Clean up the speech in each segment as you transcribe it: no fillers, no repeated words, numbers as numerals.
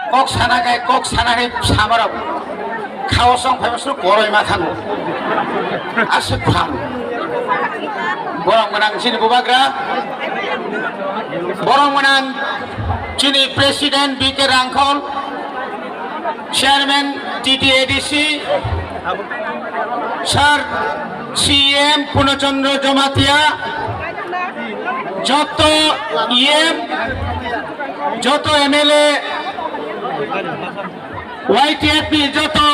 kok sana kayak kok sana nih sama rap kawasan famous lu koroi makan asik paham borong menang sini bubagra borong menang sini presiden BK Rangkol chairman TTADC sir CM Punachandra Jamatia joto IM joto MLA YTFP joto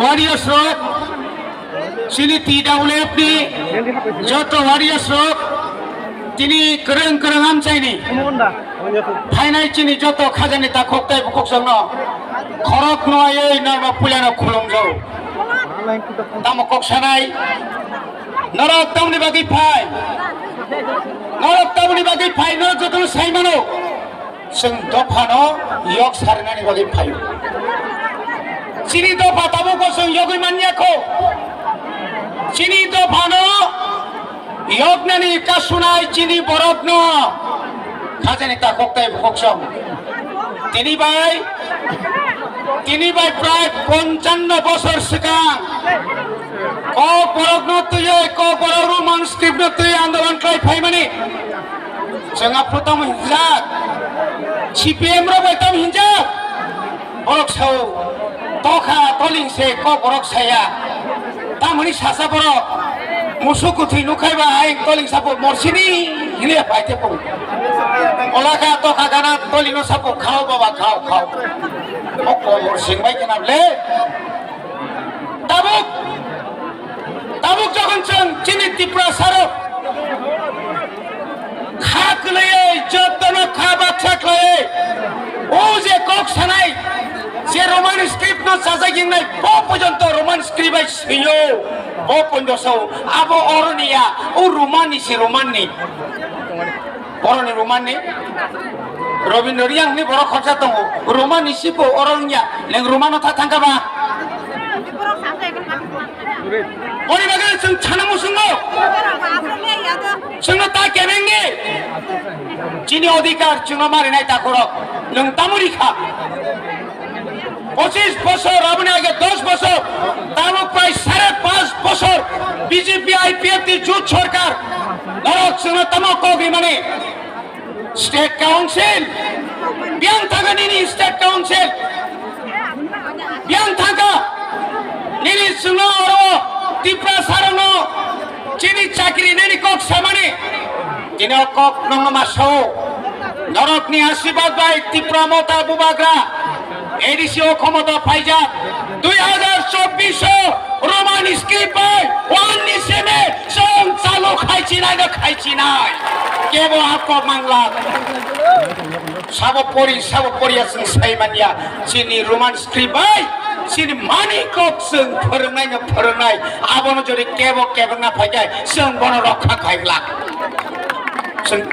warriors rock sini TWF ni joto warriors rock sini kereng-kereng amcai ni final sini joto khajani ta khoktai bukok sangno khorok no ayoi nama pulana khulong jau tamo kok sanai norok tamni bagi phai norok tamni bagi phai no joto saimano sing dofano yok sarnani bagi phai sini dofa tamo ko sing yogi manya ko sini dofano yok nani kasunai sini borok no khajani ta khoktai bukok sang তিনি ভাই প্রায় 55 বছর সিকাং ক বরক নতুয়ে ক বরক Roman script নতুয়ে আন্দোলন খাই phi মানে जोंहा प्रथम हिंजाक CPM रो बैतम हिंजाक बरक साव तखा तलिंसे क बरक साया तामनि सासा बरक मुसुकु थै नुखाइबा आइ तलिं सापो मरसिनि हिले फाइते पौ ओलाका तखा गाना तलिनो सापो खाओ बाबा खाओ खाओ Okor singbai kenable, tabuk jangan ceng cini tipra sarap, khak leye, jodoh khabat khak leye, oh je kok sanai, je roman script no saja gini, bopo jonto roman script ay siyo, bopo joso, abo ornia, romani si romani, orani romani. Robin Riang ni borok khorja tongo Roman isipo orangnya leng Romano ta tangka ba Ori bagai sing chanamu sungo sungo ta kemeng ni Chini odikar chungo mari nai ta korok leng tamuri kha 25 বছর আপনি আগে 10 বছর তামুক প্রায় 5.5 বছর BJP IPFT জোট সরকার নরক sungo tamok kogi মানে State Council, biang thaga nini State Council, biang thaga nini suno oro tipra sarano, chini chakri nini kok samane, chini kok nong maso, norok ni asibad bai tipra mota bubagra, edisio komota paija, 2024 Roman script bai, one niseme, song salo khai chinai na khai chinai. Kebo apa mangla sabo pori asing sai mania sini roman script bai sini mani kok seng pernai abono jodi kebo na phajai seng bono rokha khaigla seng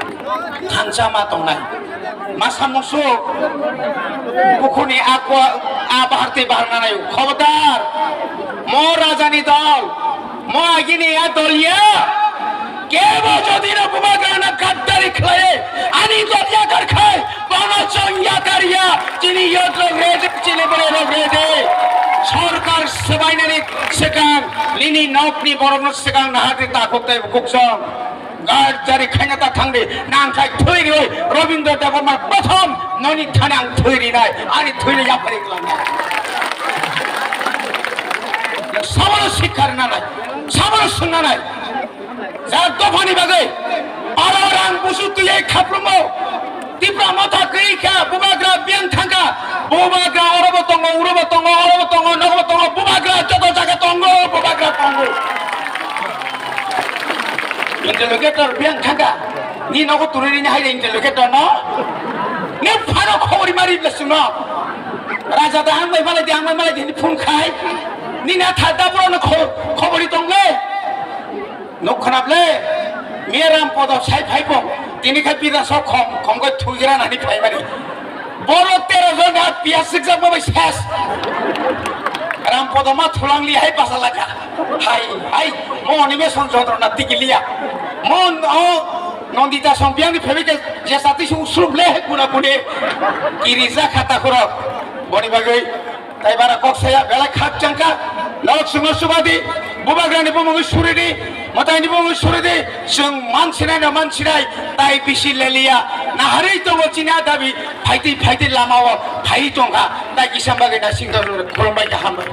thansa ma tongnai masa musuh bukhuni aqua abarti barnanai khobardar mo rajani dal mo agini adolya Kebo যদি না বুবাগানা গাদ্দারি খায় আনি দরিয়া কর খায় কোন চঙ্গিয়া করিয়া যিনি ইয়দ্র রেডে চিনে বলে রেডে সরকার সেবাইনারি সেকাং লিনি নকনি বরণ সেকাং নাহাতে তা করতে কুকসং গার্ড জারি খাইনাতা থাংবে নাংখাই থইরি রবীন্দ্র দেববর্মার প্রথম ননি থানাং থইরি নাই আনি থইরি যাপারি গলাম সামান্য শিক্ষার না নাই সামান্য শুনা নাই Jangan tofani bagai, orang busuk tu yang kaplumo, tipra mata kerika, bubagra biang tangga, bubagra orang betongo, nogo betongo, bubagra jodoh jaga tongo, bubagra tongo. Interrogator biang tangga, ni nogo turuninya hai interrogator no, ni faro khobori mari besuno, raja dah angmai malah di phun khai, ni na thada pura no khobori tongle. নখনাবলে মেরাম পদ সাই five তিনি খাই পিরা সব খম গই থুইরা নানি ফাইবারি বড় 13 জন আর পিয়াস সিক্সার বাবা শেষ Ram পদমা থুলাংলি high পাসা লাগা হাই মনিবেশন যন্ত্রণা তিকিলিয়া মন ও নন্দিতা সম্পিয়ানি ফেবিকে যে সাথে উসুবলে গুনা গুনে কিরিজা খাতা করক boni bagai tai bara kok saya bela khak jangka nalok sungo subadi bubagrani bumungu suridi matani bumungu suridi sung mansinai na mansinai tai bisi lelia na hari to china dabi phaiti lama wa phai tonga tai kisam bagai na singdor kolombai ka hamba